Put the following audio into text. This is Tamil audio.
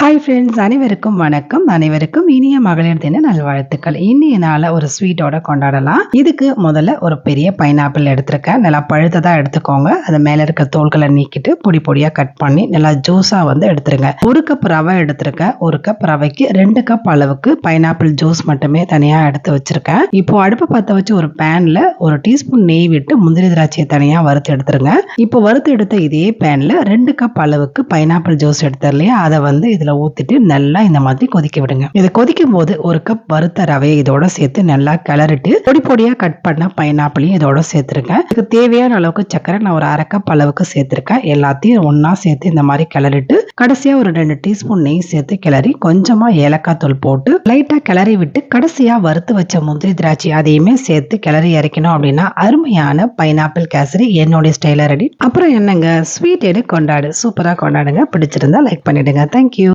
ஹாய் ஃப்ரெண்ட்ஸ், அனைவருக்கும் வணக்கம். அனைவருக்கும் இனிய மகளிர் தின நல்வாழ்த்துக்கள். இன்னைய நாளை ஒரு ஸ்வீட்டோட கொண்டாடலாம். இதுக்கு முதல்ல ஒரு பெரிய பைனாப்பிள் எடுத்திருக்கேன். நல்லா பழுத்ததா எடுத்துக்கோங்க. அது மேல இருக்க தோல்களை நீக்கிட்டு பொடி பொடியா கட் பண்ணி நல்லா ஜூஸா எடுத்துருங்க. 1 கப் ரவை எடுத்திருக்கேன். 1 கப் ரவைக்கு 2 கப் அளவுக்கு பைனாப்பிள் ஜூஸ் மட்டுமே தனியா எடுத்து வச்சிருக்கேன். இப்போ அடுப்பு பத்த வச்சு ஒரு பேன்ல 1 டீஸ்பூன் நெய் விட்டு முந்திரி திராட்சையை தனியா வறுத்து எடுத்துருங்க. இப்போ வறுத்து எடுத்த இதே பேன்ல 2 கப் அளவுக்கு பைனாப்பிள் ஜூஸ் எடுத்தேன் இல்லையா, அதை இதுல ஊத்திட்டு நல்லா இந்த மாதிரி கொதிக்க விடுங்க. இது கொதிக்கும் போது 1 கப் வறுத்த ரவையை இதோட சேர்த்து நல்லா கிளறிட்டு பொடி பொடியா கட் பண்ண பைனாப்பிளையும் இதோட சேர்த்திருக்கேன். இதுக்கு தேவையான அளவுக்கு சக்கரை நான் ஒரு 1/2 கப் அளவுக்கு சேர்த்திருக்கேன். எல்லாத்தையும் ஒன்னா சேர்த்து இந்த மாதிரி கிளறிட்டு கடைசியா ஒரு 2 டீஸ்பூன் நெய் சேர்த்து கிளறி கொஞ்சமா ஏலக்காய் தூள் போட்டு லைட்டா கிளறி விட்டு கடைசியா வறுத்து வச்ச முந்திரி திராட்சை அதையுமே சேர்த்து கிளறி இறக்கணும் அப்படின்னா அருமையான பைனாப்பிள் கேசரி என்னுடைய ஸ்டைல ரெடி. அப்புறம் என்னங்க, ஸ்வீட் எடு கொண்டாடு. சூப்பரா கொண்டாடுங்க. பிடிச்சிருந்தா லைக் பண்ணிடுங்க. தேங்க்யூ.